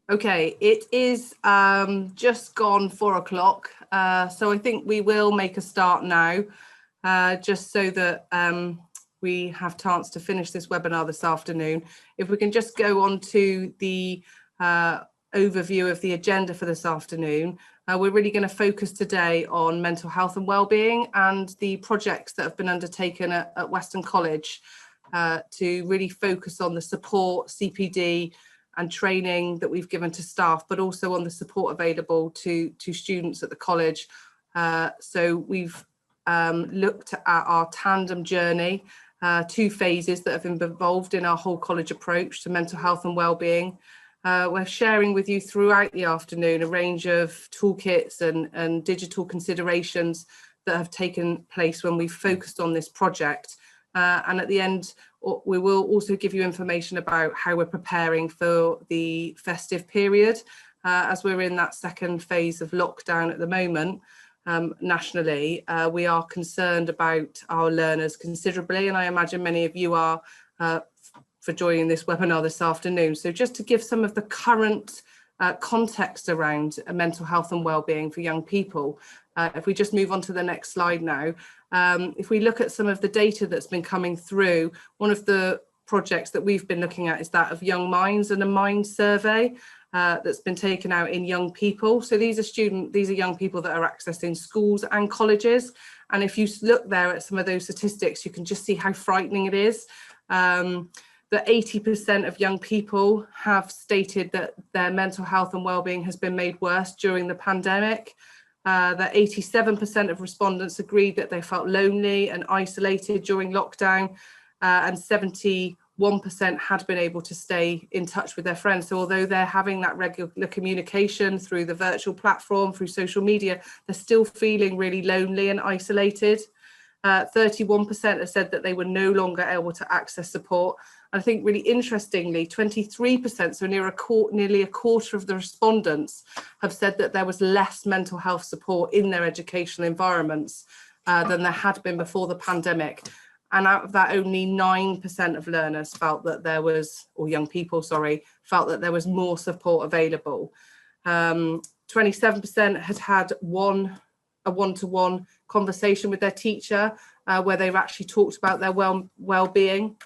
Okay, it is just gone 4 o'clock. So I think we will make a start now, just so that we have chance to finish this webinar this afternoon. If we can just go on to the overview of the agenda for this afternoon. We're really going to focus today on mental health and wellbeing and the projects that have been undertaken at Weston College to really focus on the support, CPD and training that we've given to staff, but also on the support available to students at the college. So we've looked at our tandem journey, 2 phases that have been involved in our whole college approach to mental health and wellbeing. We're sharing with you throughout the afternoon a range of toolkits and digital considerations that have taken place when we've focused on this project. And at the end, we will also give you information about how we're preparing for the festive period, as we're in that second phase of lockdown at the moment. Nationally, we are concerned about our learners considerably, and I imagine many of you are for joining this webinar this afternoon. So just to give some of the current context around mental health and wellbeing for young people, if we just move on to the next slide now, if we look at some of the data that's been coming through, one of the projects that we've been looking at is that of Young Minds and a Mind survey that's been taken out in young people. So these are young people that are accessing schools and colleges. And if you look there at some of those statistics, you can just see how frightening it is. That 80% of young people have stated that their mental health and wellbeing has been made worse during the pandemic. That 87% of respondents agreed that they felt lonely and isolated during lockdown, and 71% had been able to stay in touch with their friends. So although they're having that regular communication through the virtual platform, through social media, they're still feeling really lonely and isolated. 31% have said that they were no longer able to access support. And I think really interestingly, 23%, so nearly a quarter of the respondents have said that there was less mental health support in their educational environments than there had been before the pandemic. And out of that, only 9% of learners felt that there was, or young people, sorry, felt that there was more support available. 27% had a one-to-one conversation with their teacher where they've actually talked about their well-being.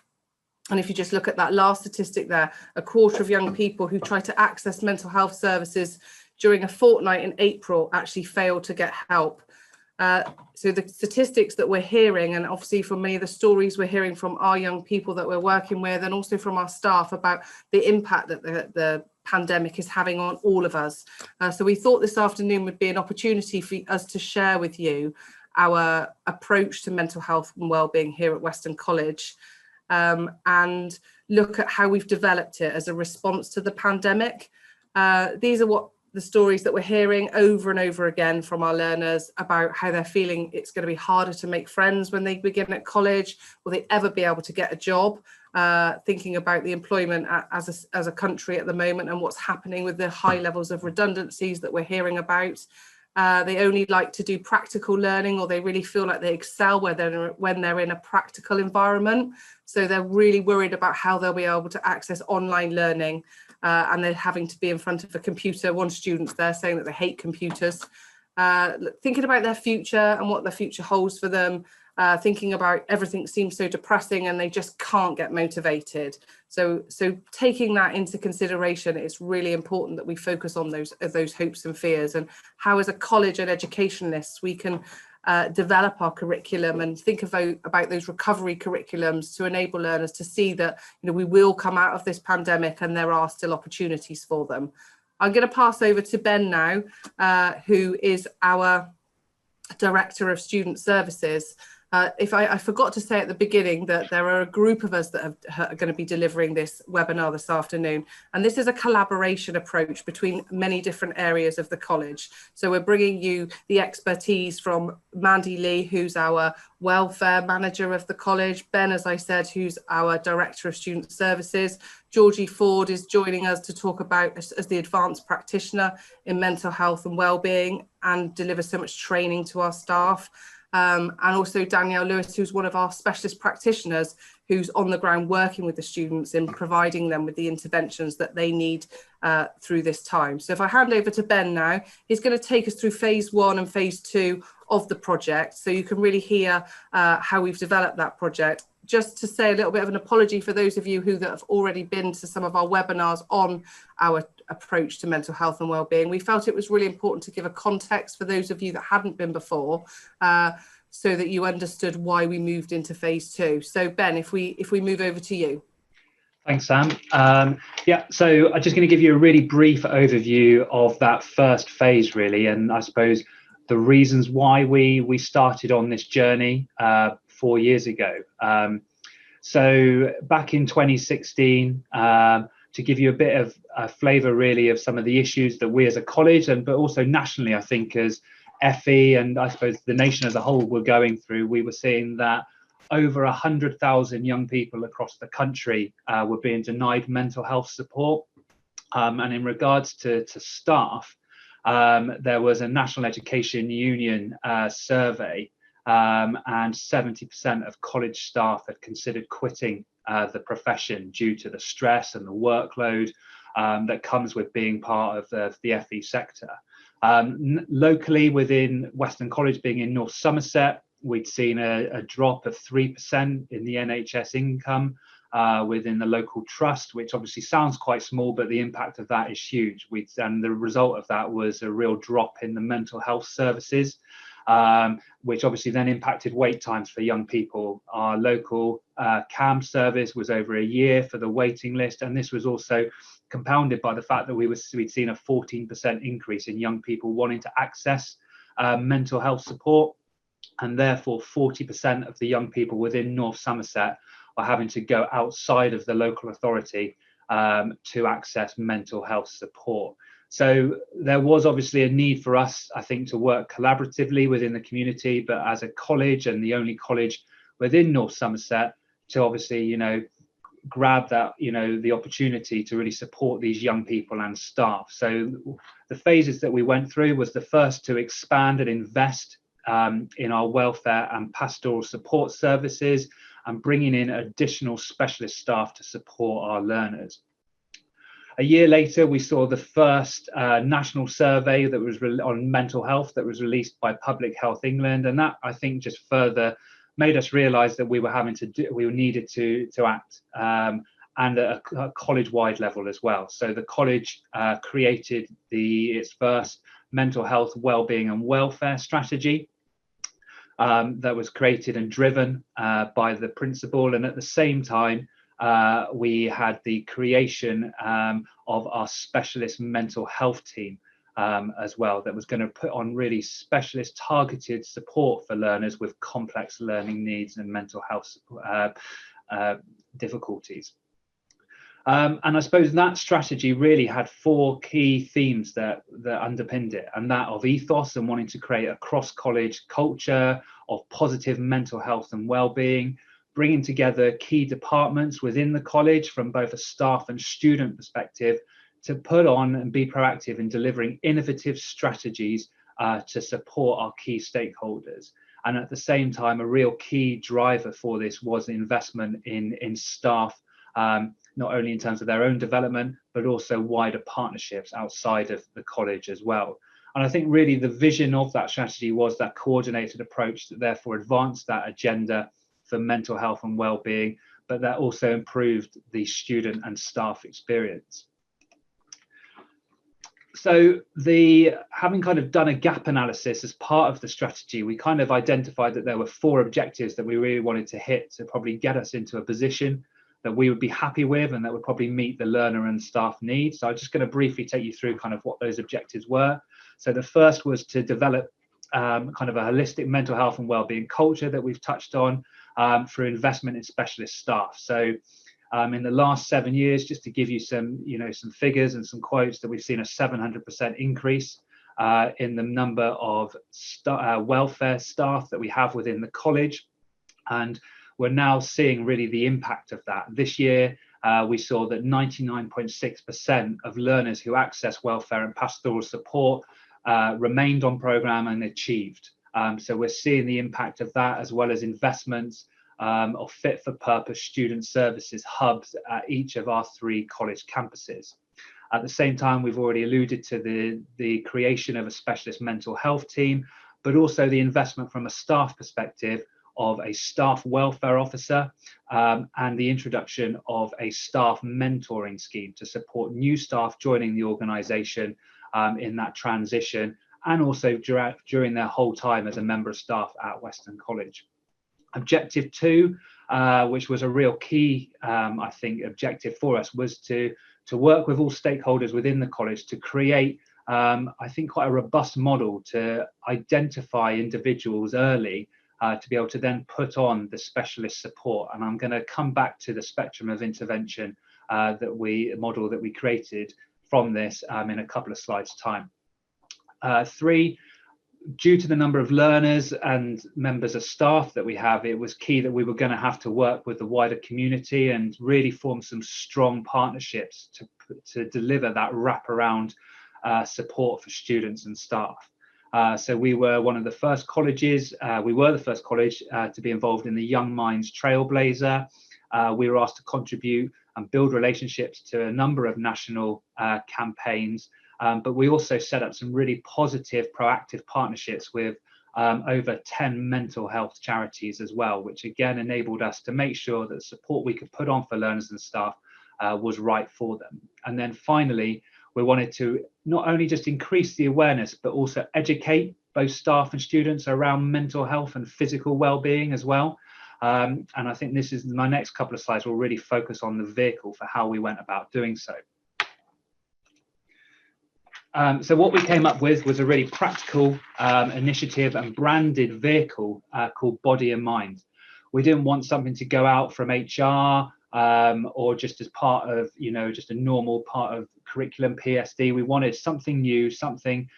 And if you just look at that last statistic there, a quarter of young people who try to access mental health services during a fortnight in April actually failed to get help. So the statistics that we're hearing, and obviously from many of the stories we're hearing from our young people that we're working with, and also from our staff about the impact that the pandemic is having on all of us. So we thought this afternoon would be an opportunity for us to share with you our approach to mental health and wellbeing here at Weston College, and look at how we've developed it as a response to the pandemic. These are what the stories that we're hearing over and over again from our learners about how they're feeling it's going to be harder to make friends when they begin at college. Will they ever be able to get a job? Thinking about the employment as a country at the moment and what's happening with the high levels of redundancies that we're hearing about. They only like to do practical learning, or they really feel like they excel when they're in a practical environment. So they're really worried about how they'll be able to access online learning, and they're having to be in front of a computer. One student's there saying that they hate computers. Thinking about their future and what their future holds for them, thinking about everything seems so depressing and they just can't get motivated. So taking that into consideration, it's really important that we focus on those hopes and fears, and how as a college and educationalists we can develop our curriculum and think about those recovery curriculums to enable learners to see that we will come out of this pandemic and there are still opportunities for them. I'm going to pass over to Ben now, who is our Director of Student Services. I forgot to say at the beginning that there are a group of us that are going to be delivering this webinar this afternoon. And this is a collaboration approach between many different areas of the college. So we're bringing you the expertise from Mandy Lee, who's our welfare manager of the college. Ben, as I said, who's our Director of Student Services. Georgie Ford is joining us to talk about as the advanced practitioner in mental health and wellbeing and deliver so much training to our staff. and also Danielle Lewis, who's one of our specialist practitioners, who's on the ground working with the students in providing them with the interventions that they need through this time. So if I hand over to Ben now, he's going to take us through phase 1 and phase 2 of the project, so you can really hear how we've developed that project. Just to say a little bit of an apology for those of you who have already been to some of our webinars on our approach to mental health and wellbeing. We felt it was really important to give a context for those of you that hadn't been before, so that you understood why we moved into phase 2. So Ben, if we move over to you. Thanks, Sam. Yeah, so I'm just going to give you a really brief overview of that first phase, really, and I suppose the reasons why we started on this journey 4 years ago. So back in 2016, to give you a bit of a flavour, really, of some of the issues that we as a college, but also nationally, I think, as FE and I suppose the nation as a whole were going through, we were seeing that over 100,000 young people across the country were being denied mental health support. And in regards to staff, there was a National Education Union survey, and 70% of college staff had considered quitting the profession due to the stress and the workload that comes with being part of the FE sector. Locally, within Western College, being in North Somerset, we'd seen a drop of 3% in the NHS income within the local trust, which obviously sounds quite small, but the impact of that is huge. And the result of that was a real drop in the mental health services, which obviously then impacted wait times for young people. Our local CAM service was over a year for the waiting list, and this was also compounded by the fact that we'd seen a 14% increase in young people wanting to access mental health support. And therefore 40% of the young people within North Somerset are having to go outside of the local authority to access mental health support. So there was obviously a need for us, I think, to work collaboratively within the community, but as a college, and the only college within North Somerset, to obviously, grab that, the opportunity to really support these young people and staff. So the phases that we went through was the first to expand and invest in our welfare and pastoral support services, and bringing in additional specialist staff to support our learners. A year later, we saw the first national survey that was on mental health that was released by Public Health England, and that, I think, just further made us realise that we needed to act, and at a college-wide level as well. So the college created its first mental health, wellbeing and welfare strategy that was created and driven by the principal, and at the same time we had the creation of our specialist mental health team as well, that was going to put on really specialist targeted support for learners with complex learning needs and mental health difficulties. And I suppose that strategy really had 4 key themes that underpinned it, and that of ethos and wanting to create a cross-college culture of positive mental health and well-being, bringing together key departments within the college from both a staff and student perspective to put on and be proactive in delivering innovative strategies to support our key stakeholders. And at the same time, a real key driver for this was the investment in staff, not only in terms of their own development, but also wider partnerships outside of the college as well. And I think really the vision of that strategy was that coordinated approach that therefore advanced that agenda for mental health and well-being, but that also improved the student and staff experience. So having kind of done a gap analysis as part of the strategy, we kind of identified that there were 4 objectives that we really wanted to hit to probably get us into a position that we would be happy with and that would probably meet the learner and staff needs. So I'm just going to briefly take you through kind of what those objectives were. So the first was to develop kind of a holistic mental health and wellbeing culture that we've touched on through investment in specialist staff. So in the last 7 years, just to give you some figures and some quotes, that we've seen a 700% increase in the number of welfare staff that we have within the college. And we're now seeing really the impact of that. This year, we saw that 99.6% of learners who access welfare and pastoral support remained on programme and achieved. So we're seeing the impact of that, as well as investments of fit for purpose student services hubs at each of our 3 college campuses. At the same time, we've already alluded to the creation of a specialist mental health team, but also the investment from a staff perspective of a staff welfare officer and the introduction of a staff mentoring scheme to support new staff joining the organisation in that transition, and also during their whole time as a member of staff at Western College. Objective 2, which was a real key, I think, objective for us, was to work with all stakeholders within the college to create, I think, quite a robust model to identify individuals early to be able to then put on the specialist support. And I'm going to come back to the spectrum of intervention model that we created from this in a couple of slides' time. 3, due to the number of learners and members of staff that we have, it was key that we were going to have to work with the wider community and really form some strong partnerships to deliver that wraparound support for students and staff. So we were one of the first colleges, we were the first college to be involved in the Young Minds Trailblazer. We were asked to contribute and build relationships to a number of national campaigns. But we also set up some really positive, proactive partnerships with over 10 mental health charities as well, which again enabled us to make sure that the support we could put on for learners and staff was right for them. And then finally, we wanted to not only just increase the awareness, but also educate both staff and students around mental health and physical well-being as well. And I think this is my next couple of slides will really focus on the vehicle for how we went about doing so. So what we came up with was a really practical initiative and branded vehicle called Body and Mind. We didn't want something to go out from HR or just as part of, just a normal part of curriculum PSD. We wanted something new, something,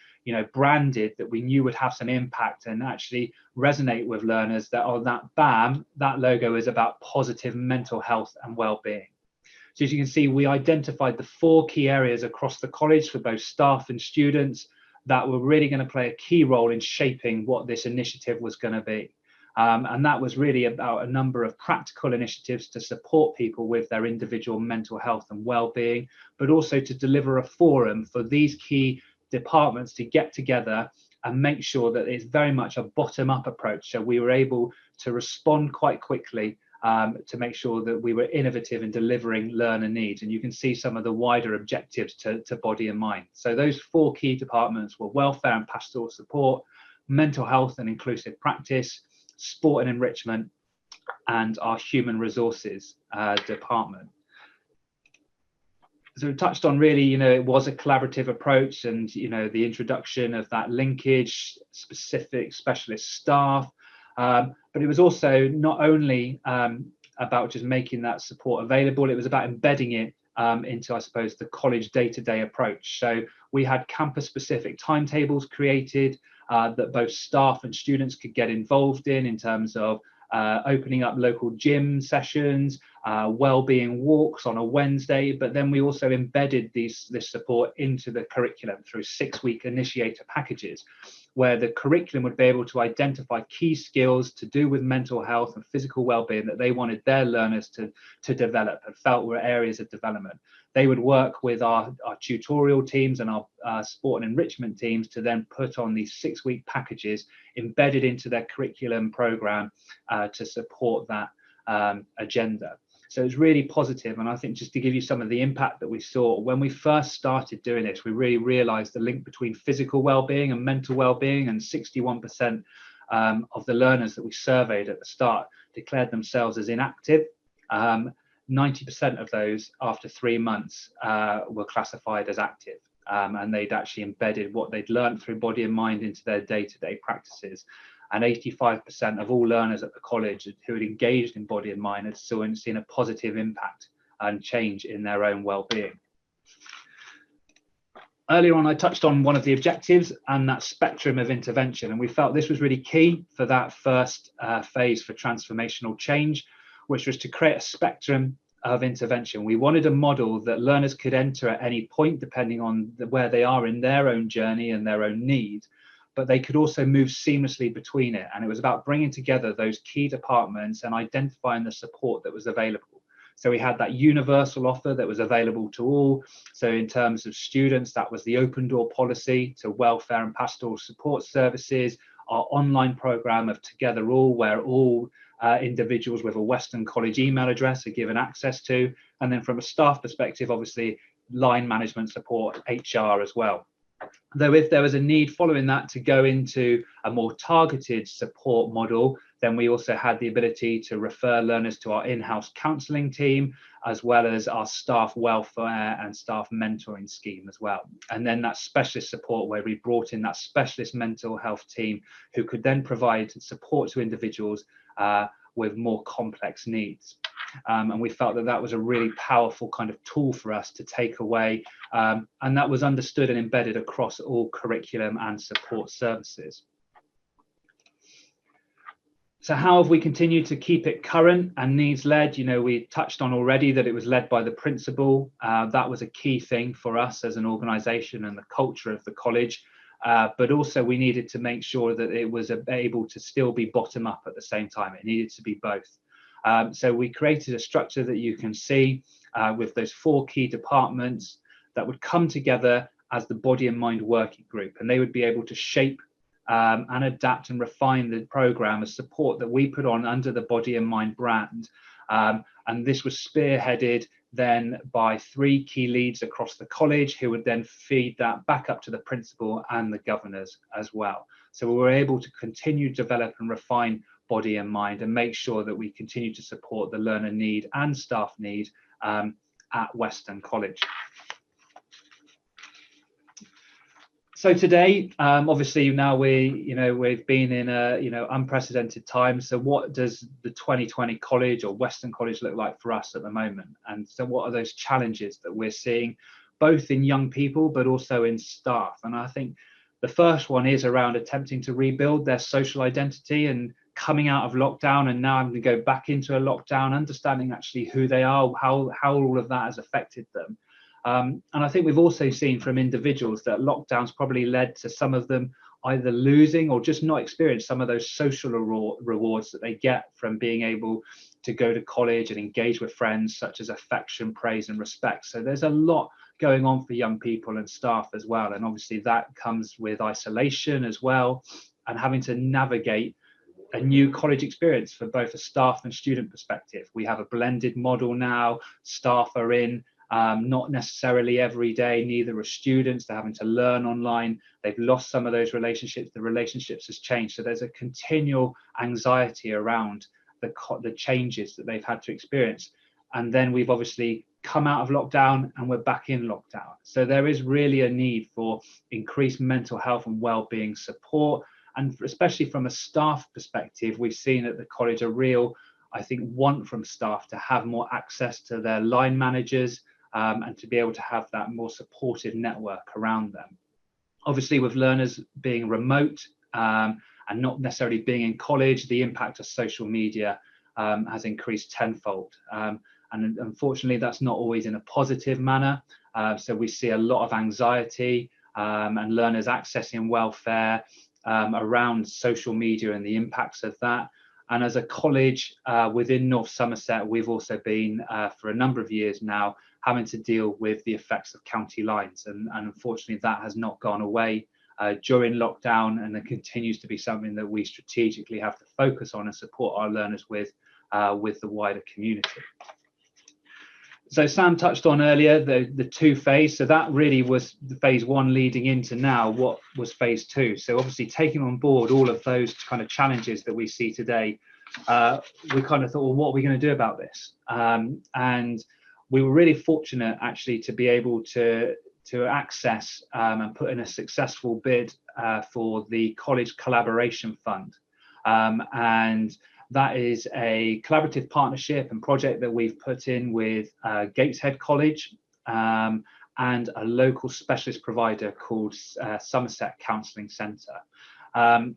branded that we knew would have some impact and actually resonate with learners, that on that BAM, that logo is about positive mental health and well-being. So as you can see, we identified the 4 key areas across the college for both staff and students that were really going to play a key role in shaping what this initiative was going to be. And that was really about a number of practical initiatives to support people with their individual mental health and well-being, but also to deliver a forum for these key departments to get together and make sure that it's very much a bottom-up approach. So we were able to respond quite quickly to make sure that we were innovative in delivering learner needs. And you can see some of the wider objectives to Body and Mind. So those 4 key departments were welfare and pastoral support, mental health and inclusive practice, sport and enrichment, and our human resources department. So we touched on really, it was a collaborative approach and, the introduction of that linkage, specific specialist staff. But it was also not only about just making that support available, it was about embedding it into, I suppose, the college day-to-day approach. So we had campus-specific timetables created that both staff and students could get involved in terms of opening up local gym sessions, well-being walks on a Wednesday, but then we also embedded this support into the curriculum through 6-week initiator packages, where the curriculum would be able to identify key skills to do with mental health and physical well-being that they wanted their learners to develop and felt were areas of development. They would work with our tutorial teams and our sport and enrichment teams to then put on these 6-week packages embedded into their curriculum program to support that agenda. So it's really positive. And I think just to give you some of the impact that we saw when we first started doing this, we really realized the link between physical well-being and mental well-being, and 61% of the learners that we surveyed at the start declared themselves as inactive. 90% of those after 3 months were classified as active, and they'd actually embedded what they'd learned through Body and Mind into their day-to-day practices. And 85% of all learners at the college who had engaged in Body and Mind had seen a positive impact and change in their own well-being. Earlier on, I touched on one of the objectives and that spectrum of intervention, and we felt this was really key for that first phase for transformational change, which was to create a spectrum of intervention. We wanted a model that learners could enter at any point, depending on where they are in their own journey and their own need, but they could also move seamlessly between it. And it was about bringing together those key departments and identifying the support that was available. So we had that universal offer that was available to all. So in terms of students, that was the open door policy to welfare and pastoral support services, our online program of Together All, where all individuals with a Western College email address are given access to. And then from a staff perspective, obviously, line management support, HR as well. Though if there was a need following that to go into a more targeted support model, then we also had the ability to refer learners to our in-house counselling team, as well as our staff welfare and staff mentoring scheme as well. And then that specialist support, where we brought in that specialist mental health team who could then provide support to individuals with more complex needs. And we felt that that was a really powerful kind of tool for us to take away, and that was understood and embedded across all curriculum and support services. So how have we continued to keep it current and needs led? You know, we touched on already that it was led by the principal. That was a key thing for us as an organisation and the culture of the college. But also we needed to make sure that it was able to still be bottom up at the same time. It needed to be both. So we created a structure that you can see with those 4 key departments that would come together as the body and mind working group, and they would be able to shape and adapt and refine the programme of support that we put on under the body and mind brand. And this was spearheaded then by 3 key leads across the college, who would then feed that back up to the principal and the governors as well. So we were able to continue to develop and refine body and mind and make sure that we continue to support the learner need and staff need at Western College. So today, obviously now we've been in a unprecedented time. So what does the 2020 college or Western College look like for us at the moment? And so what are those challenges that we're seeing, both in young people but also in staff? And I think the first one is around attempting to rebuild their social identity and coming out of lockdown and now having to go back into a lockdown, understanding actually who they are, how all of that has affected them. And I think we've also seen from individuals that lockdowns probably led to some of them either losing or just not experience some of those social rewards that they get from being able to go to college and engage with friends, such as affection, praise and respect. So there's a lot going on for young people and staff as well. And obviously that comes with isolation as well, and having to navigate a new college experience for both a staff and student perspective. We have a blended model now. Staff are in not necessarily every day, neither are students. They're having to learn online. They've lost some of those relationships. The relationships has changed. So there's a continual anxiety around the changes that they've had to experience. And then we've obviously come out of lockdown and we're back in lockdown. So there is really a need for increased mental health and wellbeing support. And especially from a staff perspective, we've seen at the college a real, I think, want from staff to have more access to their line managers and to be able to have that more supportive network around them. Obviously, with learners being remote and not necessarily being in college, the impact of social media has increased tenfold. And unfortunately, that's not always in a positive manner. So we see a lot of anxiety and learners accessing welfare around social media and the impacts of that. And as a college within North Somerset, we've also been for a number of years now having to deal with the effects of county lines. And unfortunately, that has not gone away during lockdown, and it continues to be something that we strategically have to focus on and support our learners with the wider community. So Sam touched on earlier the 2 phase. So that really was the phase 1 leading into now what was phase 2. So obviously taking on board all of those kind of challenges that we see today, we kind of thought, well, what are we going to do about this? And we were really fortunate actually to be able to access and put in a successful bid for the College Collaboration Fund. And that is a collaborative partnership and project that we've put in with Gateshead College and a local specialist provider called Somerset Counselling Centre. And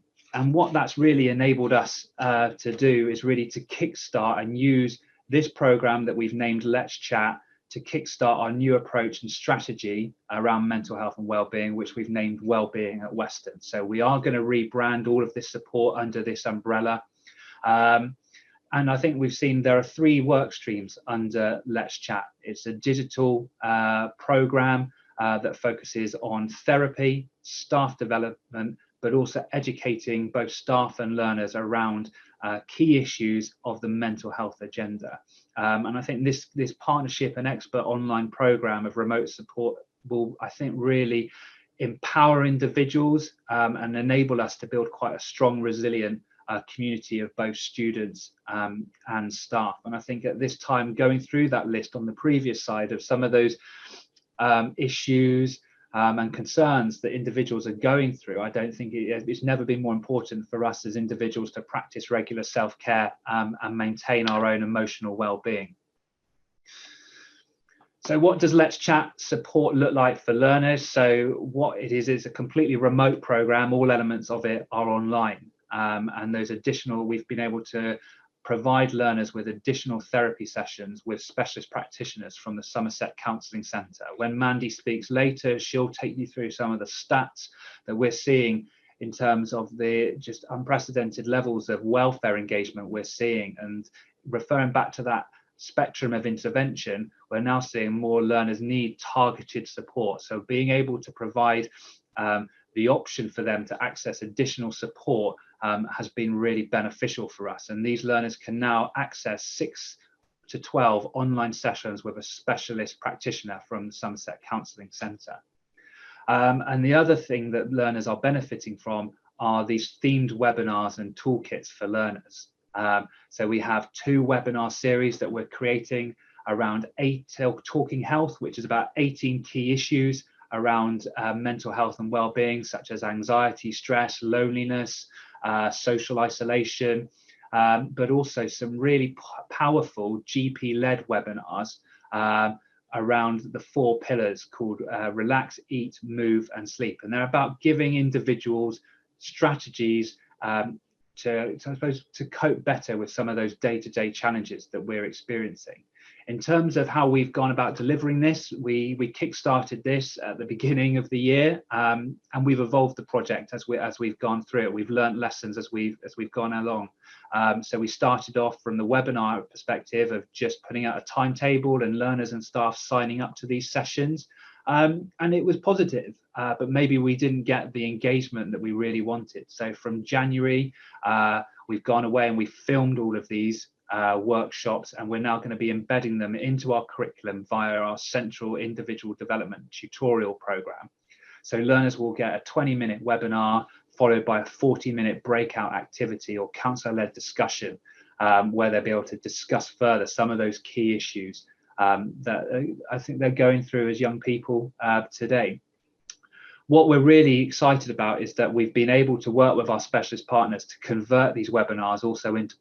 what that's really enabled us to do is really to kickstart and use this programme that we've named Let's Chat to kickstart our new approach and strategy around mental health and wellbeing, which we've named Wellbeing at Western. So we are going to rebrand all of this support under this umbrella. And I think we've seen there are 3 work streams under Let's Chat. It's a digital program that focuses on therapy, staff development, but also educating both staff and learners around key issues of the mental health agenda. And I think this partnership and expert online program of remote support will, I think, really empower individuals and enable us to build quite a strong, resilient community of both students and staff. And I think at this time, going through that list on the previous side of some of those issues and concerns that individuals are going through, I don't think it's never been more important for us as individuals to practice regular self-care and maintain our own emotional well-being. So what does Let's Chat support look like for learners? So what it is a completely remote program. All elements of it are online. And those additional, we've been able to provide learners with additional therapy sessions with specialist practitioners from the Somerset Counselling Centre. When Mandy speaks later, she'll take you through some of the stats that we're seeing in terms of the just unprecedented levels of welfare engagement we're seeing. And referring back to that spectrum of intervention, we're now seeing more learners need targeted support. So being able to provide the option for them to access additional support has been really beneficial for us. And these learners can now access 6 to 12 online sessions with a specialist practitioner from the Somerset Counselling Centre. And the other thing that learners are benefiting from are these themed webinars and toolkits for learners. So we have 2 webinar series that we're creating around Talking Health, which is about 18 key issues around mental health and well-being, such as anxiety, stress, loneliness, social isolation, but also some really powerful GP-led webinars around the 4 pillars called Relax, Eat, Move and Sleep. And they're about giving individuals strategies to cope better with some of those day-to-day challenges that we're experiencing. In terms of how we've gone about delivering this, we kick-started this at the beginning of the year, and we've evolved the project as we've gone through it. We've learned lessons as we've gone along. So we started off from the webinar perspective of just putting out a timetable and learners and staff signing up to these sessions, and it was positive, but maybe we didn't get the engagement that we really wanted. So from January, we've gone away and we filmed all of these workshops, and we're now going to be embedding them into our curriculum via our central individual development tutorial program. So learners will get a 20-minute webinar followed by a 40-minute breakout activity or counsellor-led discussion where they'll be able to discuss further some of those key issues that I think they're going through as young people today. What we're really excited about is that we've been able to work with our specialist partners to convert these webinars also into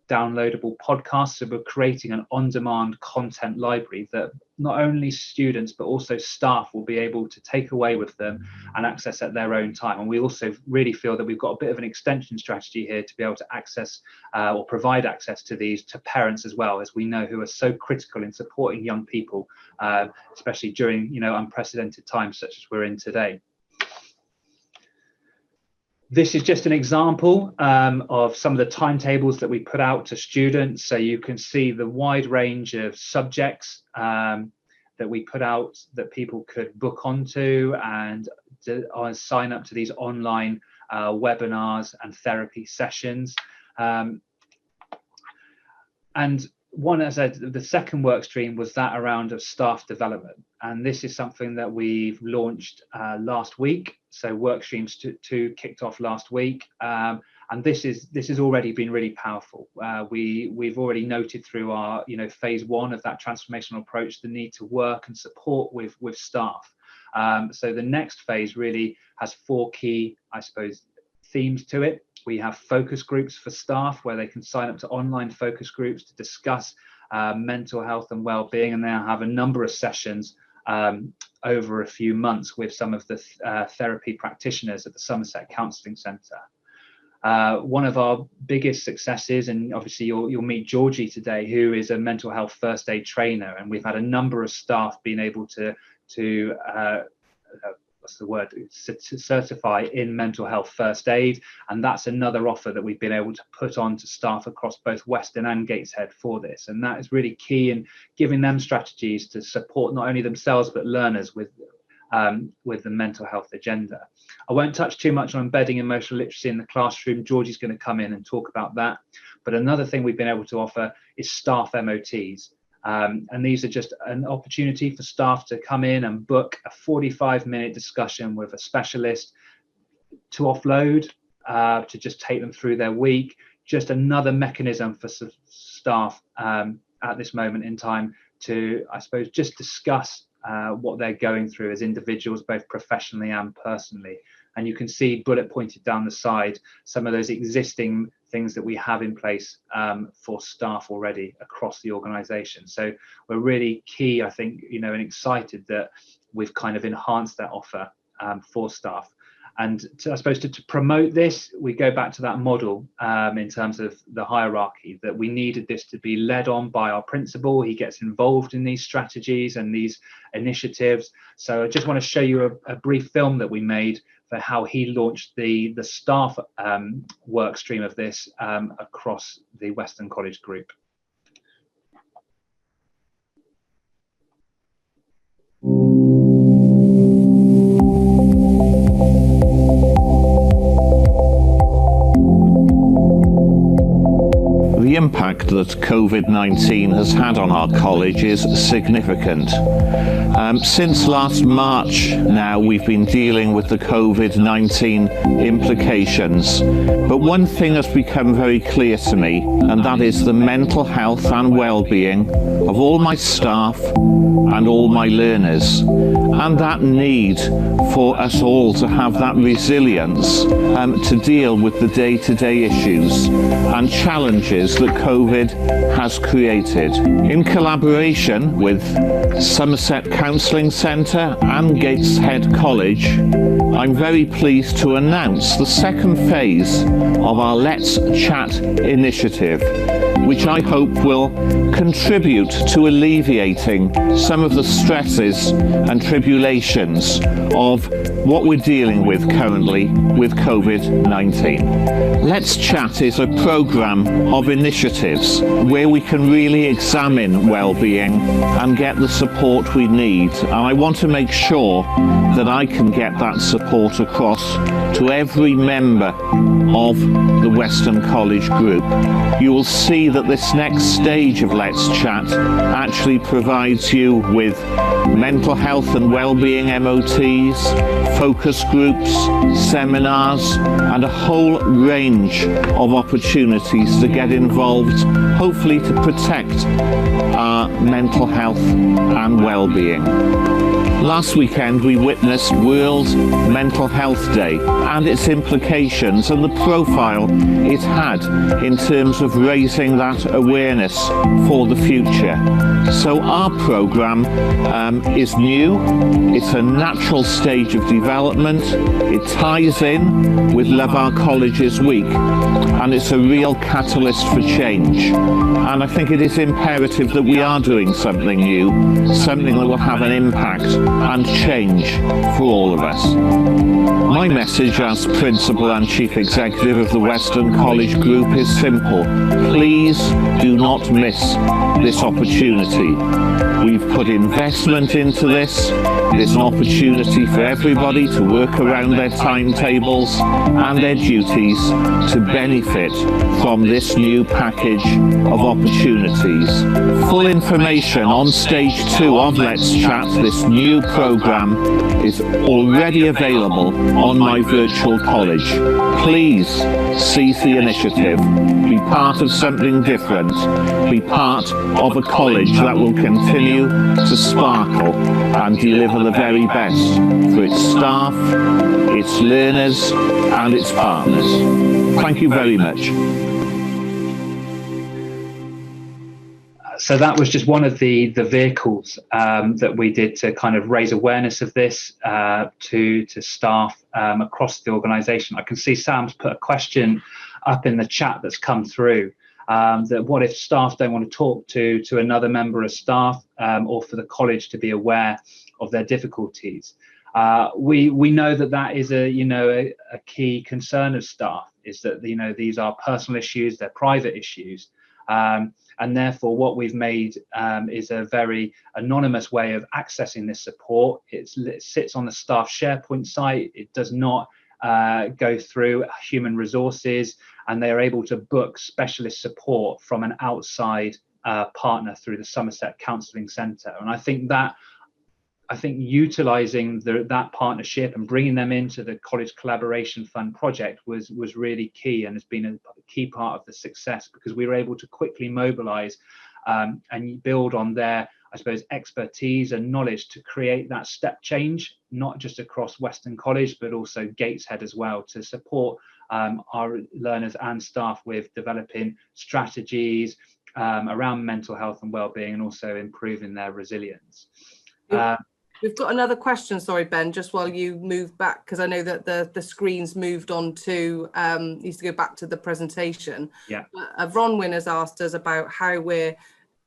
downloadable podcasts. So we're creating an on-demand content library that not only students but also staff will be able to take away with them and access at their own time. And we also really feel that we've got a bit of an extension strategy here to be able to access or provide access to these to parents as well, as we know who are so critical in supporting young people, especially during unprecedented times such as we're in today. This is just an example of some of the timetables that we put out to students. So you can see the wide range of subjects that we put out that people could book onto and sign up to these online webinars and therapy sessions. And one, as I said, the second work stream was that around of staff development. And this is something that we've launched last week. So work streams 2 kicked off last week. And this has already been really powerful. We've already noted through our phase 1 of that transformational approach the need to work and support with staff. So the next phase really has 4 key, I suppose, themes to it. We have focus groups for staff where they can sign up to online focus groups to discuss mental health and well-being, and they'll have a number of sessions over a few months with some of the therapy practitioners at the Somerset Counselling Centre. One of our biggest successes, and obviously you'll meet Georgie today, who is a mental health first aid trainer, and we've had a number of staff being able to certify in mental health first aid, and that's another offer that we've been able to put on to staff across both Weston and Gateshead for this, and that is really key in giving them strategies to support not only themselves but learners with the mental health agenda. I won't touch too much on embedding emotional literacy in the classroom. Georgie's going to come in and talk about that. But another thing we've been able to offer is staff MOTs. And these are just an opportunity for staff to come in and book a 45-minute discussion with a specialist to offload, to just take them through their week. Just another mechanism for staff at this moment in time to, I suppose, just discuss what they're going through as individuals, both professionally and personally. And you can see bullet pointed down the side some of those existing things that we have in place for staff already across the organisation. So we're really key, I think, and excited that we've kind of enhanced that offer for staff. And I suppose to promote this, we go back to that model in terms of the hierarchy, that we needed this to be led on by our principal. He gets involved in these strategies and these initiatives. So I just want to show you a brief film that we made for how he launched the staff work stream of this across the Weston College group. The impact that COVID-19 has had on our college is significant. Since last March now, we've been dealing with the COVID-19 implications, but one thing has become very clear to me, and that is the mental health and well-being of all my staff and all my learners, and that need for us all to have that resilience to deal with the day-to-day issues and challenges that COVID has created. In collaboration with Somerset Counselling Centre and Gateshead College, I'm very pleased to announce the second phase of our Let's Chat initiative, which I hope will contribute to alleviating some of the stresses and tribulations of what we're dealing with currently with COVID-19. Let's Chat is a programme of initiatives where we can really examine well-being and get the support we need. And I want to make sure that I can get that support across to every member of the Weston College group. You will see that this next stage of Let's Chat actually provides you with mental health and well-being MOTs, focus groups, seminars, and a whole range of opportunities to get involved, hopefully to protect our mental health and well-being. Last weekend we witnessed World Mental Health Day and its implications and the profile it had in terms of raising that awareness for the future. So our programme is new, it's a natural stage of development, it ties in with Love Our Colleges Week, and it's a real catalyst for change. And I think it is imperative that we are doing something new, something that will have an impact and change for all of us. My message as Principal and Chief Executive of the Weston College Group is simple. Please do not miss this opportunity. We've put investment into this. There's an opportunity for everybody to work around their timetables and their duties to benefit from this new package of opportunities. Full information on stage 2 of Let's Chat, this new programme, is already available on my virtual college. Please seize the initiative. Be part of something different. Be part of a college that will continue to sparkle and deliver the very best for its staff, its learners and its partners. Thank you very much. So that was just one of the vehicles that we did to kind of raise awareness of this to staff across the organisation. I can see Sam's put a question up in the chat that's come through, that what if staff don't want to talk to another member of staff, or for the college to be aware of their difficulties. We know that is a key concern of staff, is that these are personal issues, they're private issues, and therefore what we've made is a very anonymous way of accessing this support. It sits on the staff SharePoint site. It does not go through human resources, and they are able to book specialist support from an outside partner through the Somerset Counselling Centre. And I think utilising that partnership and bringing them into the College Collaboration Fund project was really key, and has been a key part of the success, because we were able to quickly mobilise and build on their, I suppose, expertise and knowledge to create that step change, not just across Weston College, but also Gateshead as well, to support our learners and staff with developing strategies around mental health and wellbeing, and also improving their resilience. We've got another question, sorry, Ben, just while you move back, because I know that the screen's moved on to, needs to go back to the presentation. Yeah. Bronwyn has asked us about how we're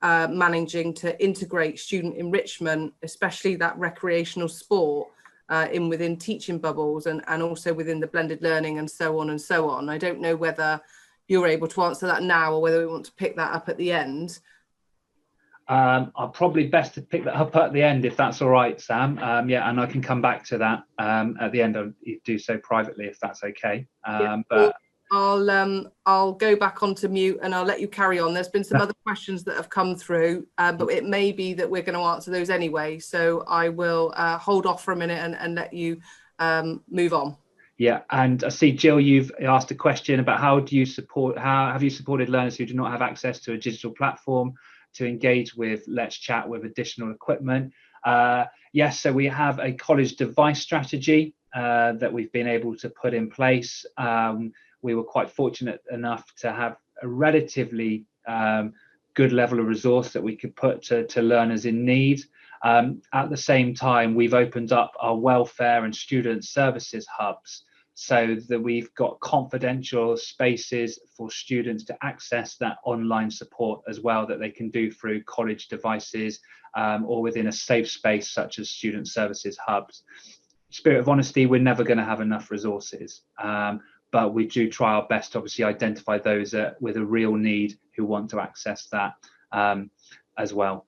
managing to integrate student enrichment, especially that recreational sport, within teaching bubbles and also within the blended learning and so on and so on. I don't know whether you're able to answer that now or whether we want to pick that up at the end. I'll probably best to pick that up at the end, if that's all right, Sam. Yeah, and I can come back to that at the end. I'll do so privately if that's okay. But I'll go back onto mute and I'll let you carry on. There's been some other questions that have come through, but it may be that we're going to answer those anyway. So I will hold off for a minute and let you move on. Yeah, and I see, Jill, you've asked a question about how have you supported learners who do not have access to a digital platform to engage with Let's Chat with additional equipment. Yes, so we have a college device strategy that we've been able to put in place. We were quite fortunate enough to have a relatively good level of resource that we could put to learners in need. At the same time, we've opened up our welfare and student services hubs, so that we've got confidential spaces for students to access that online support as well, that they can do through college devices or within a safe space such as student services hubs. Spirit of honesty, we're never going to have enough resources, but we do try our best to obviously identify those with a real need who want to access that as well.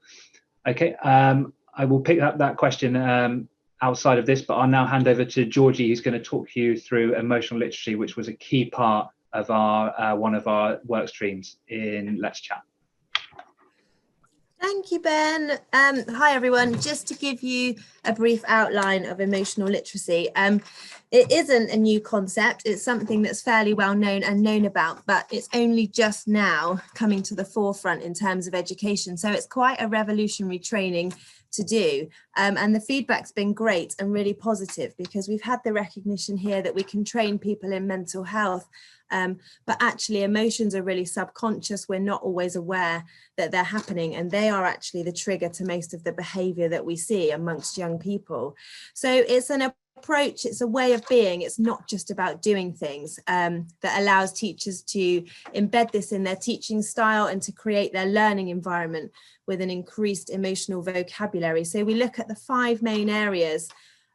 Okay, I will pick up that question outside of this, but I'll now hand over to Georgie, who's going to talk you through emotional literacy, which was a key part of our one of our work streams in Let's Chat. Thank you, Ben. Hi, everyone. Just to give you a brief outline of emotional literacy. It isn't a new concept. It's something that's fairly well known and known about, but it's only just now coming to the forefront in terms of education. So it's quite a revolutionary training to do, and the feedback's been great and really positive, because we've had the recognition here that we can train people in mental health, but actually emotions are really subconscious. We're not always aware that they're happening, and they are actually the trigger to most of the behavior that we see amongst young people. So it's an approach, it's a way of being. It's not just about doing things, that allows teachers to embed this in their teaching style and to create their learning environment with an increased emotional vocabulary. So we look at the 5 main areas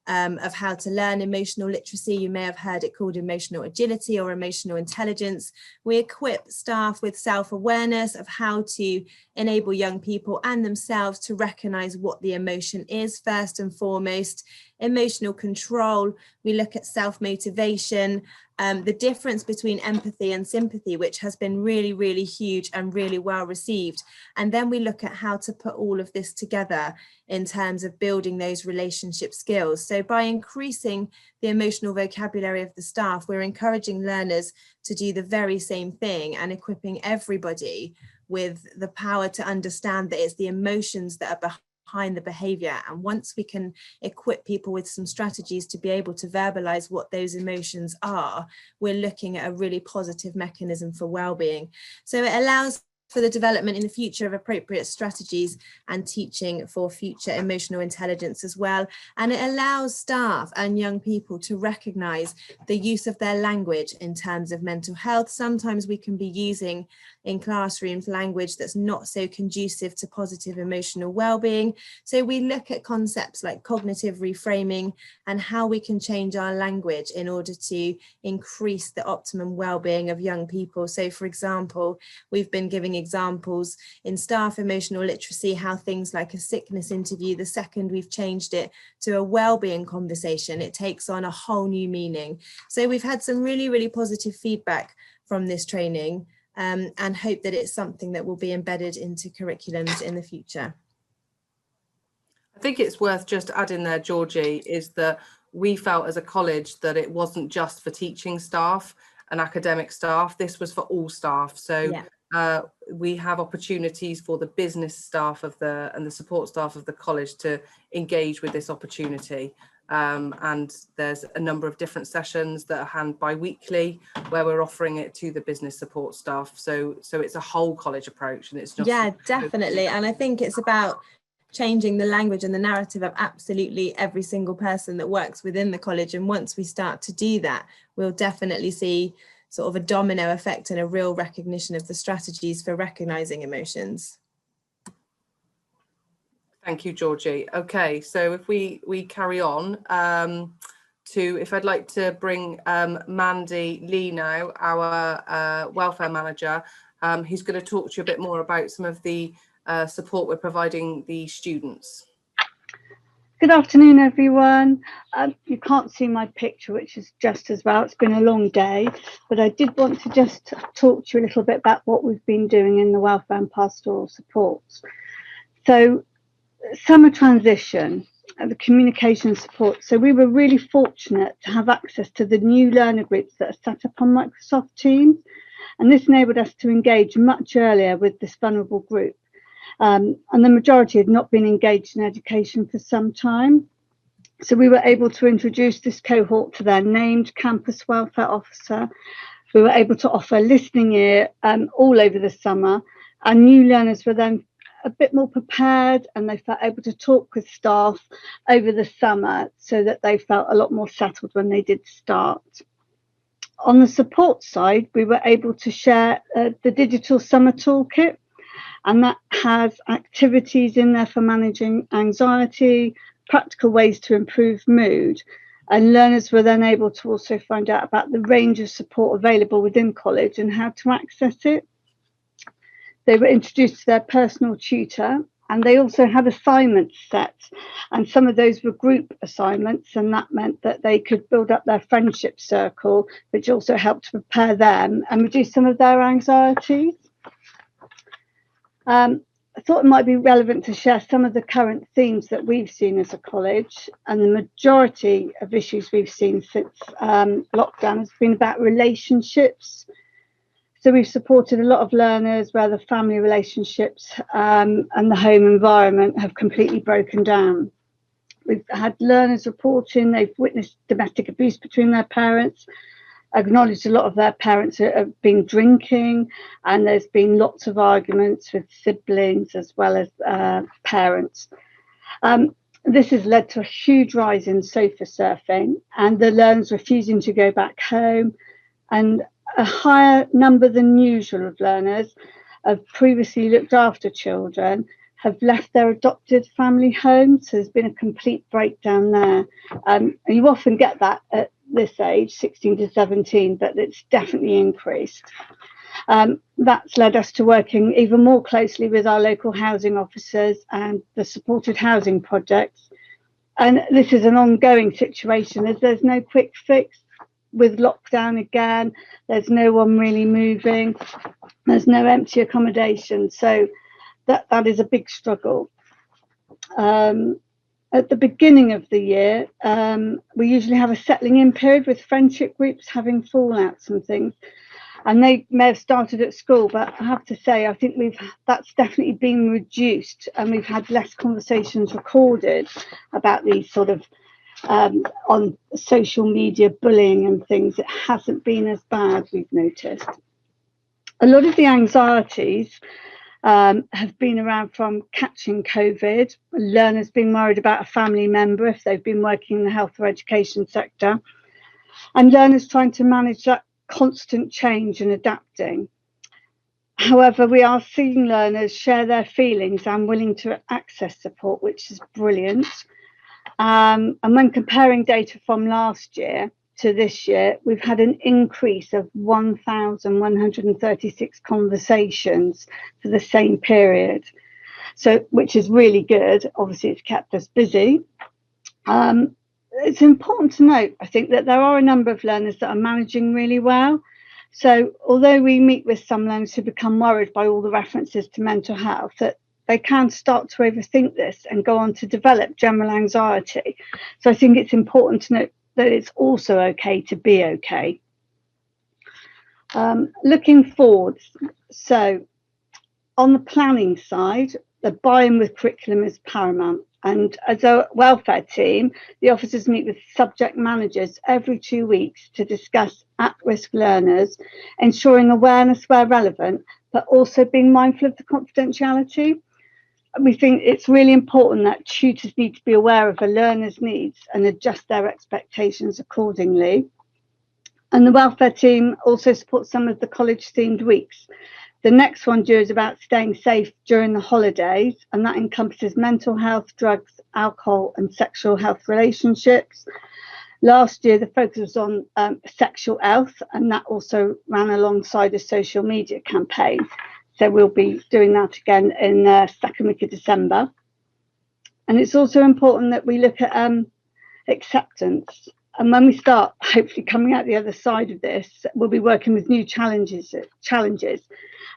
of how to learn emotional literacy. You may have heard it called emotional agility or emotional intelligence. We equip staff with self-awareness of how to enable young people and themselves to recognize what the emotion is first and foremost. Emotional control, we look at self-motivation, the difference between empathy and sympathy, which has been really, really huge and really well received. And then we look at how to put all of this together in terms of building those relationship skills. So by increasing the emotional vocabulary of the staff, we're encouraging learners to do the very same thing and equipping everybody with the power to understand that it's the emotions that are behind the behavior. And once we can equip people with some strategies to be able to verbalize what those emotions are, we're looking at a really positive mechanism for well-being. So it allows for the development in the future of appropriate strategies and teaching for future emotional intelligence as well. And it allows staff and young people to recognise the use of their language in terms of mental health. Sometimes we can be using in classrooms language that's not so conducive to positive emotional well-being. So we look at concepts like cognitive reframing and how we can change our language in order to increase the optimum well-being of young people. So for example, we've been giving examples in staff emotional literacy, how things like a sickness interview, the second we've changed it to a well-being conversation, it takes on a whole new meaning. So we've had some really, really positive feedback from this training, and hope that it's something that will be embedded into curriculums in the future. I think it's worth just adding there, Georgie, is that we felt as a college that it wasn't just for teaching staff and academic staff, this was for all staff. So we have opportunities for the business staff of and the support staff of the college to engage with this opportunity. And there's a number of different sessions that are handed bi-weekly where we're offering it to the business support staff. So it's a whole college approach, and it's not definitely. And I think it's about changing the language and the narrative of absolutely every single person that works within the college. And once we start to do that, we'll definitely see sort of a domino effect and a real recognition of the strategies for recognizing emotions. Thank you, Georgie. Okay, so if we carry on if I'd like to bring Mandy Lee now, our welfare manager, who's going to talk to you a bit more about some of the support we're providing the students. Good afternoon, everyone. You can't see my picture, which is just as well. It's been a long day, but I did want to just talk to you a little bit about what we've been doing in the welfare and pastoral supports. So summer transition and the communication support. So we were really fortunate to have access to the new learner groups that are set up on Microsoft Teams. And this enabled us to engage much earlier with this vulnerable group. And the majority had not been engaged in education for some time. So we were able to introduce this cohort to their named campus welfare officer. We were able to offer listening ear all over the summer, and new learners were then a bit more prepared, and they felt able to talk with staff over the summer so that they felt a lot more settled when they did start. On the support side, we were able to share the digital summer toolkit, and that has activities in there for managing anxiety, practical ways to improve mood. And learners were then able to also find out about the range of support available within college and how to access it. They were introduced to their personal tutor, and they also had assignments set, and some of those were group assignments, and that meant that they could build up their friendship circle, which also helped to prepare them and reduce some of their anxieties. I thought it might be relevant to share some of the current themes that we've seen as a college, and the majority of issues we've seen since lockdown has been about relationships. So we've supported a lot of learners where the family relationships and the home environment have completely broken down. We've had learners reporting they've witnessed domestic abuse between their parents, acknowledged a lot of their parents have been drinking, and there's been lots of arguments with siblings as well as parents. This has led to a huge rise in sofa surfing and the learners refusing to go back home, and a higher number than usual of learners have previously looked after children have left their adopted family home. So there's been a complete breakdown there. And you often get that at this age, 16 to 17, but it's definitely increased. That's led us to working even more closely with our local housing officers and the supported housing projects. And this is an ongoing situation as there's no quick fix. With lockdown again, there's no one really moving, there's no empty accommodation, so that is a big struggle. At the beginning of the year, we usually have a settling in period with friendship groups having fallouts and things, and they may have started at school, but I have to say I think that's definitely been reduced, and we've had less conversations recorded about these sort of on social media bullying and things. It hasn't been as bad, we've noticed. A lot of the anxieties have been around from catching COVID, learners being worried about a family member if they've been working in the health or education sector, and learners trying to manage that constant change and adapting. However, we are seeing learners share their feelings and willing to access support, which is brilliant. And when comparing data from last year to this year, we've had an increase of 1,136 conversations for the same period, so which is really good. Obviously, it's kept us busy. It's important to note, I think, that there are a number of learners that are managing really well. So although we meet with some learners who become worried by all the references to mental health, that they can start to overthink this and go on to develop general anxiety. So I think it's important to note that it's also okay to be okay. Looking forward, so on the planning side, the buy-in with curriculum is paramount. And as a welfare team, the officers meet with subject managers every 2 weeks to discuss at-risk learners, ensuring awareness where relevant, but also being mindful of the confidentiality. We think it's really important that tutors need to be aware of a learner's needs and adjust their expectations accordingly. And the welfare team also supports some of the college-themed weeks. The next one due is about staying safe during the holidays, and that encompasses mental health, drugs, alcohol, and sexual health relationships. Last year, the focus was on sexual health, and that also ran alongside a social media campaign. So we'll be doing that again in the second week of December. And it's also important that we look at acceptance. And when we start hopefully coming out the other side of this, we'll be working with new challenges.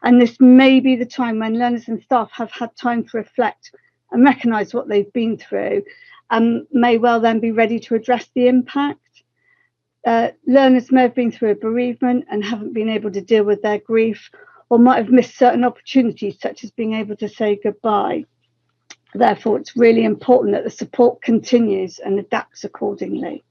And this may be the time when learners and staff have had time to reflect and recognise what they've been through, and may well then be ready to address the impact. Learners may have been through a bereavement and haven't been able to deal with their grief, or might have missed certain opportunities, such as being able to say goodbye. Therefore, it's really important that the support continues and adapts accordingly.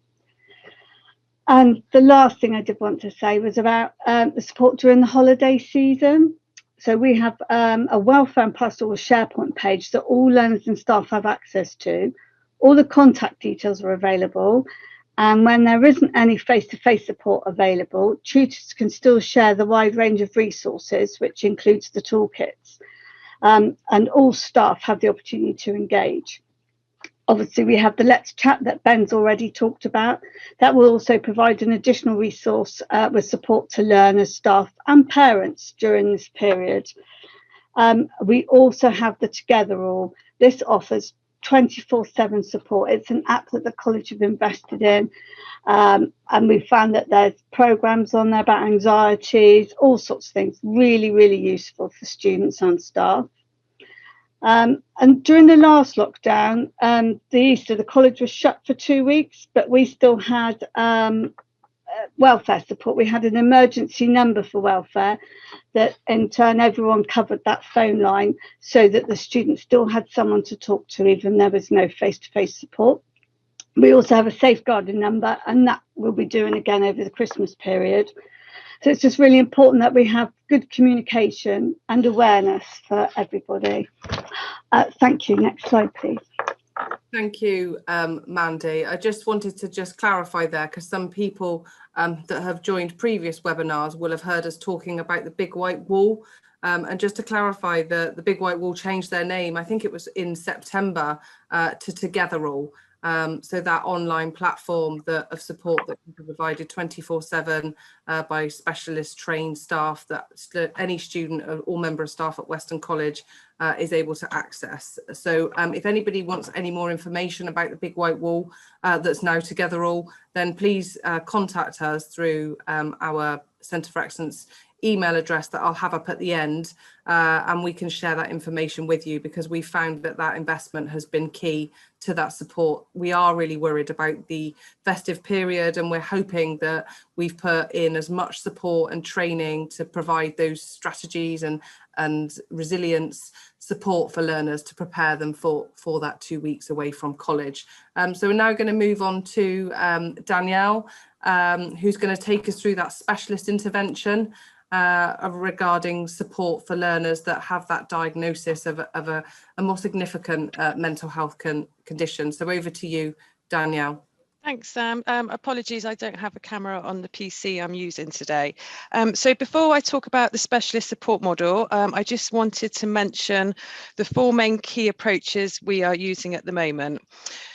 And the last thing I did want to say was about the support during the holiday season. So we have a welfare and pastoral SharePoint page that all learners and staff have access to. All the contact details are available. And when there isn't any face-to-face support available, tutors can still share the wide range of resources, which includes the toolkits. And all staff have the opportunity to engage. Obviously, we have the Let's Chat that Ben's already talked about. That will also provide an additional resource with support to learners, staff and parents during this period. We also have the Together All. This offers 24/7 support. It's an app that the college have invested in, and we found that there's programs on there about anxieties, all sorts of things, really, really useful for students and staff. And during the last lockdown, the Easter, the college was shut for 2 weeks, but we still had welfare support. We had an emergency number for welfare that in turn everyone covered that phone line, so that the students still had someone to talk to even there was no face-to-face support. We also have a safeguarding number, and that we'll be doing again over the Christmas period. So it's just really important that we have good communication and awareness for everybody. Thank you. Next slide, please. Thank you, Mandy. I just wanted to clarify there, because some people that have joined previous webinars will have heard us talking about the Big White Wall. And just to clarify, the Big White Wall changed their name, I think it was in September, to Together All. So that online platform of support that can be provided 24/7 by specialist trained staff that any student or member of staff at Weston College is able to access. So if anybody wants any more information about the Big White Wall that's now Together All, then please contact us through our Centre for Excellence email address that I'll have up at the end, and we can share that information with you, because we found that investment has been key to that support. We are really worried about the festive period, and we're hoping that we've put in as much support and training to provide those strategies and resilience support for learners to prepare them for that 2 weeks away from college. So we're now going to move on to Danielle, who's going to take us through that specialist intervention. regarding support for learners that have that diagnosis of a more significant mental health condition. So over to you, Danielle. Thanks, Sam. Apologies, I don't have a camera on the PC I'm using today. So before I talk about the specialist support model, I just wanted to mention the 4 main key approaches we are using at the moment.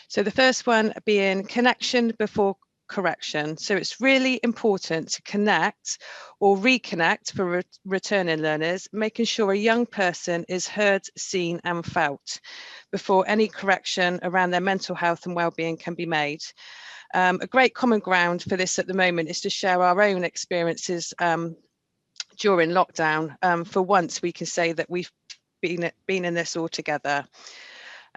So the first one being connection before correction. So it's really important to connect or reconnect for returning learners, making sure a young person is heard, seen and felt before any correction around their mental health and well-being can be made. A great common ground for this at the moment is to share our own experiences during lockdown. For once, we can say that we've been in this all together.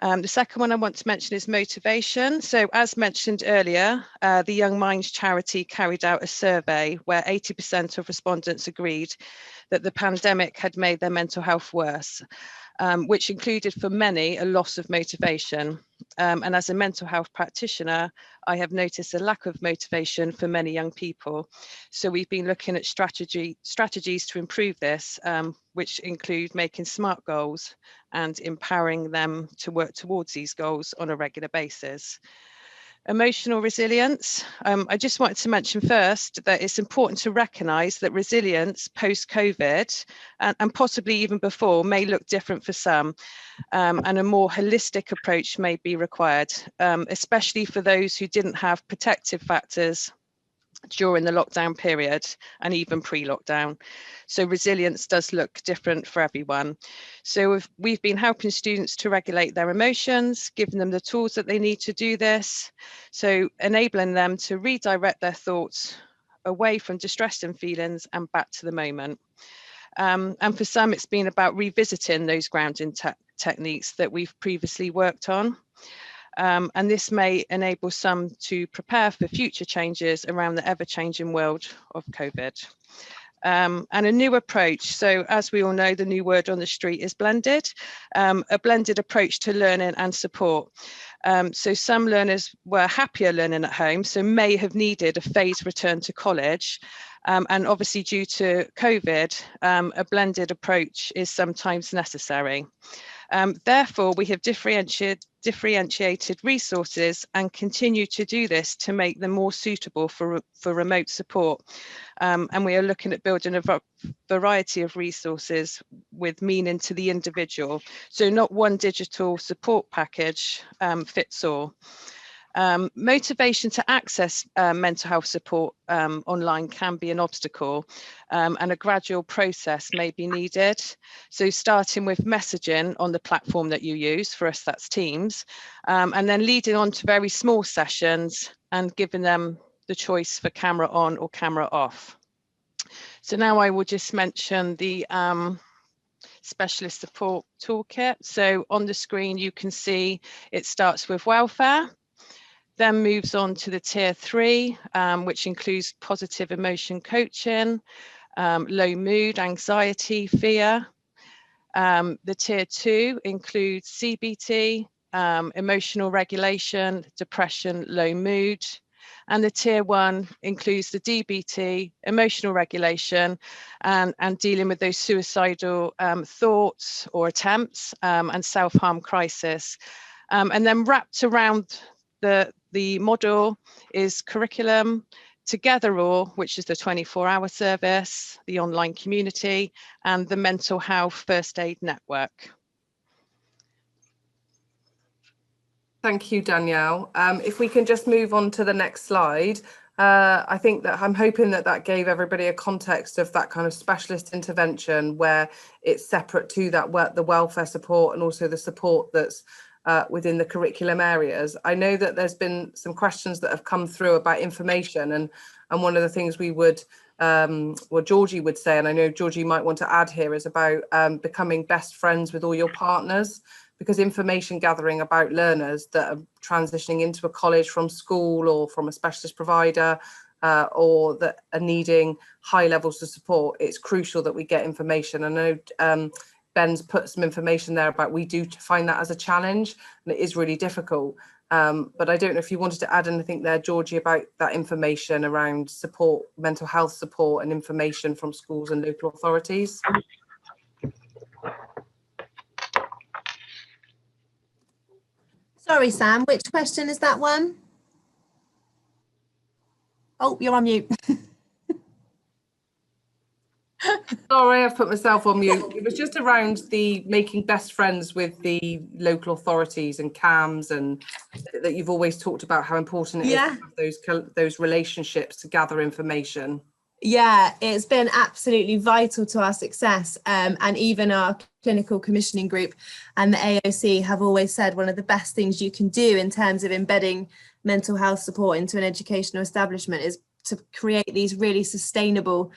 The second one I want to mention is motivation. So as mentioned earlier, the Young Minds charity carried out a survey where 80% of respondents agreed that the pandemic had made their mental health worse, which included for many a loss of motivation. And as a mental health practitioner, I have noticed a lack of motivation for many young people. So we've been looking at strategies to improve this, which include making SMART goals and empowering them to work towards these goals on a regular basis. Emotional resilience. I just wanted to mention first that it's important to recognise that resilience post-COVID and possibly even before may look different for some, and a more holistic approach may be required, especially for those who didn't have protective factors during the lockdown period and even pre-lockdown. So resilience does look different for everyone. So we've been helping students to regulate their emotions, giving them the tools that they need to do this. So enabling them to redirect their thoughts away from distressing feelings and back to the moment. And for some, it's been about revisiting those grounding techniques that we've previously worked on. And this may enable some to prepare for future changes around the ever-changing world of COVID. And a new approach. So as we all know, the new word on the street is blended, a blended approach to learning and support. So some learners were happier learning at home, so may have needed a phased return to college. And obviously due to COVID, a blended approach is sometimes necessary. Therefore, we have differentiated resources and continue to do this to make them more suitable for remote support. And we are looking at building a variety of resources with meaning to the individual. So not one digital support package fits all. Motivation to access mental health support online can be an obstacle, and a gradual process may be needed. So starting with messaging on the platform that you use, for us that's Teams, and then leading on to very small sessions and giving them the choice for camera on or camera off. So now I will just mention the specialist support toolkit. So on the screen you can see it starts with welfare, then moves on to the tier 3, which includes positive emotion coaching, low mood, anxiety, fear. The tier 2 includes CBT, emotional regulation, depression, low mood. And the tier 1 includes the DBT, emotional regulation, and dealing with those suicidal thoughts or attempts, and self-harm crisis. And then wrapped around the model is curriculum, Together All, which is the 24-hour service, the online community, and the mental health first aid network. Thank you, Danielle. If we can just move on to the next slide. I think that I'm hoping that gave everybody a context of that kind of specialist intervention where it's separate to that the welfare support and also the support that's within the curriculum areas. I know that there's been some questions that have come through about information, and one of the things we would, well, Georgie would say, and I know Georgie might want to add here, is about becoming best friends with all your partners, because information gathering about learners that are transitioning into a college from school or from a specialist provider or that are needing high levels of support, it's crucial that we get information. I know Ben's put some information there about we do find that as a challenge, and it is really difficult. But I don't know if you wanted to add anything there, Georgie, about that information around support, mental health support and information from schools and local authorities. Sorry, Sam, which question is that one? Oh, you're on mute. Sorry, I've put myself on mute. It was just around the making best friends with the local authorities and CAMs, and that you've always talked about how important it is to have those relationships to gather information. Yeah, it's been absolutely vital to our success, and even our clinical commissioning group and the AOC have always said one of the best things you can do in terms of embedding mental health support into an educational establishment is to create these really sustainable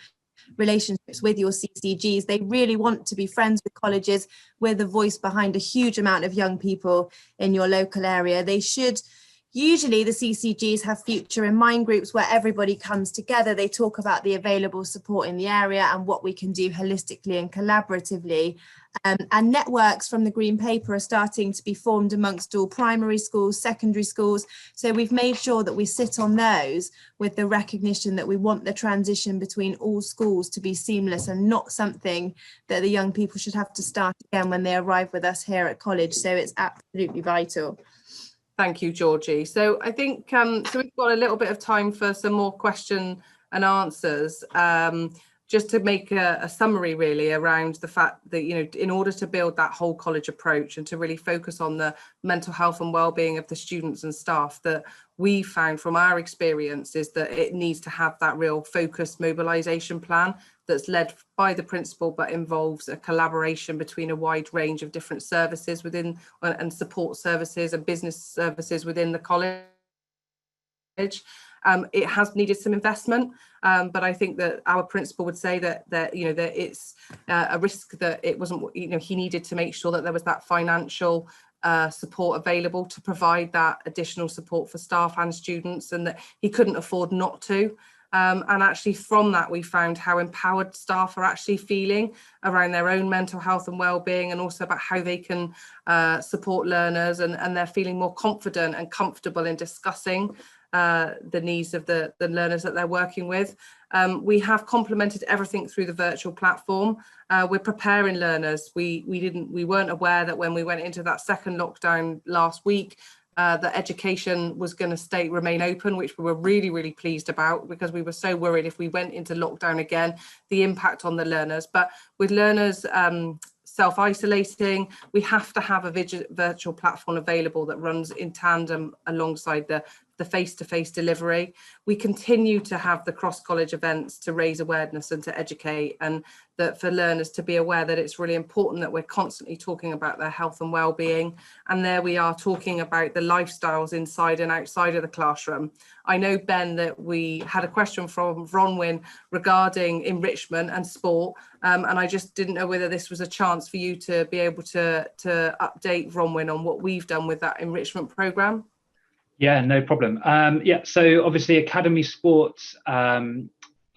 relationships with your CCGs. They really want to be friends with colleges. We're the voice behind a huge amount of young people in your local area. They should. Usually the CCGs have future in mind groups where everybody comes together. They talk about the available support in the area and what we can do holistically and collaboratively. And networks from the Green Paper are starting to be formed amongst all primary schools, secondary schools. So we've made sure that we sit on those with the recognition that we want the transition between all schools to be seamless and not something that the young people should have to start again when they arrive with us here at college. So it's absolutely vital. Thank you, Georgie. So I think so we've got a little bit of time for some more question and answers. Just to make a summary really around the fact that, you know, in order to build that whole college approach and to really focus on the mental health and well-being of the students and staff, that we found from our experience is that it needs to have that real focused mobilisation plan that's led by the principal, but involves a collaboration between a wide range of different services within and support services and business services within the college. It has needed some investment, but I think that our principal would say that you know, that it's a risk that it wasn't, you know, he needed to make sure that there was that financial support available to provide that additional support for staff and students, and that he couldn't afford not to. And actually from that we found how empowered staff are actually feeling around their own mental health and well-being, and also about how they can support learners, and they're feeling more confident and comfortable in discussing the needs of the learners that they're working with. We have complemented everything through the virtual platform. We're preparing learners. We weren't aware that when we went into that second lockdown last week, that education was going to remain open, which we were really pleased about, because we were so worried if we went into lockdown again, the impact on the learners. But with learners self-isolating, we have to have a virtual platform available that runs in tandem alongside the face-to-face delivery. We continue to have the cross-college events to raise awareness and to educate, and that for learners to be aware that it's really important that we're constantly talking about their health and well-being. And there we are talking about the lifestyles inside and outside of the classroom. I know, Ben, that we had a question from Bronwyn regarding enrichment and sport, and I just didn't know whether this was a chance for you to be able to update Bronwyn on what we've done with that enrichment programme. Yeah, no problem. Yeah, so obviously academy sports are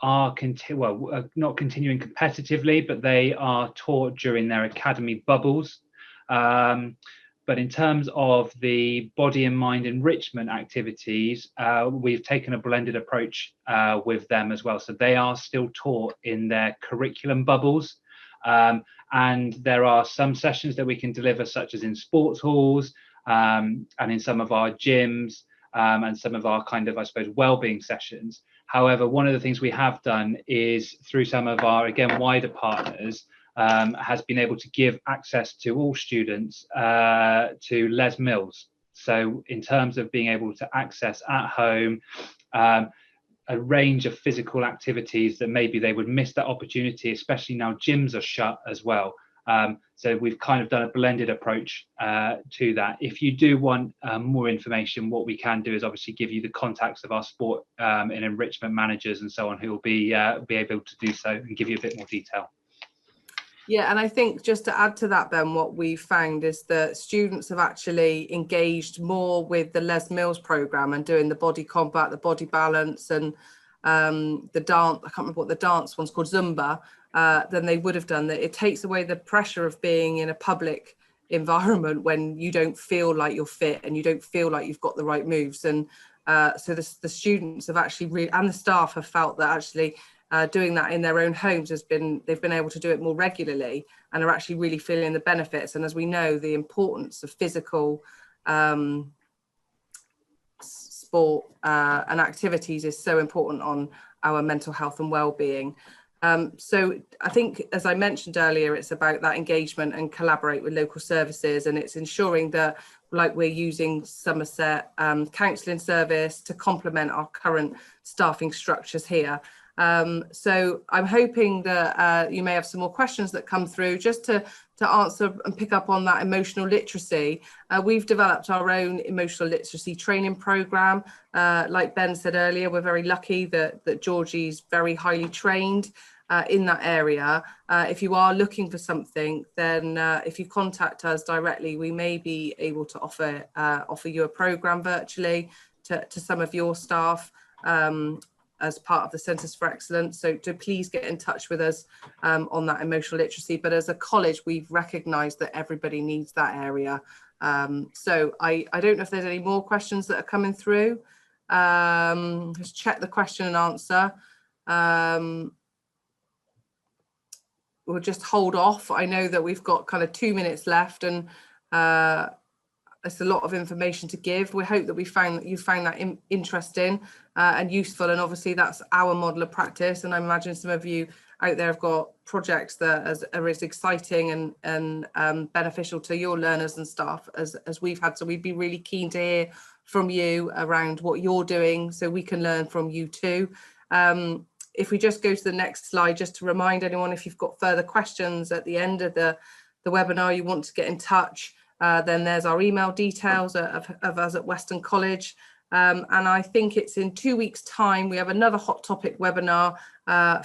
not continuing competitively, but they are taught during their academy bubbles. But in terms of the body and mind enrichment activities, we've taken a blended approach with them as well. So they are still taught in their curriculum bubbles. And there are some sessions that we can deliver, such as in sports halls, and in some of our gyms, and some of our kind of, I suppose, well-being sessions. However, one of the things we have done is through some of our, again, wider partners, has been able to give access to all students to Les Mills. So in terms of being able to access at home a range of physical activities that maybe they would miss that opportunity, especially now gyms are shut as well. So we've kind of done a blended approach to that. If you do want more information, what we can do is obviously give you the contacts of our sport and enrichment managers and so on, who will be able to do so and give you a bit more detail. Yeah, and I think just to add to that, Ben, what we've found is that students have actually engaged more with the Les Mills programme and doing the body combat, the body balance, and the dance, I can't remember what the dance one's called, Zumba, than they would have done. That it takes away the pressure of being in a public environment when you don't feel like you're fit and you don't feel like you've got the right moves. And so the students have actually and the staff have felt that actually doing that in their own homes they've been able to do it more regularly and are actually really feeling the benefits. And as we know, the importance of physical sport and activities is so important on our mental health and well-being. So I think, as I mentioned earlier, it's about that engagement and collaborate with local services, and it's ensuring that, like, we're using Somerset counselling service to complement our current staffing structures here. So I'm hoping that you may have some more questions that come through just to answer and pick up on that emotional literacy. We've developed our own emotional literacy training programme. Like Ben said earlier, we're very lucky that Georgie's very highly trained in that area. If you are looking for something, then if you contact us directly, we may be able to offer you a programme virtually to some of your staff as part of the Centres for Excellence. So please get in touch with us on that emotional literacy. But as a college, we've recognised that everybody needs that area. So I don't know if there's any more questions that are coming through. Just check the question and answer. We'll just hold off. I know that we've got kind of 2 minutes left, and it's a lot of information to give. We hope that you found that interesting and useful, and obviously that's our model of practice. And I imagine some of you out there have got projects that are as exciting and beneficial to your learners and staff as we've had. So we'd be really keen to hear from you around what you're doing, so we can learn from you too. If we just go to the next slide, just to remind anyone, if you've got further questions at the end of the webinar, you want to get in touch, then there's our email details of us at Weston College. And I think it's in 2 weeks' time, we have another hot topic webinar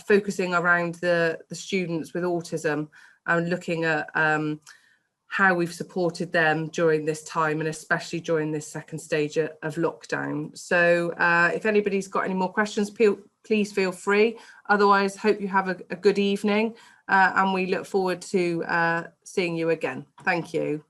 focusing around the students with autism and looking at how we've supported them during this time, and especially during this second stage of lockdown. So if anybody's got any more questions, please feel free. Otherwise, hope you have a good evening, and we look forward to seeing you again. Thank you.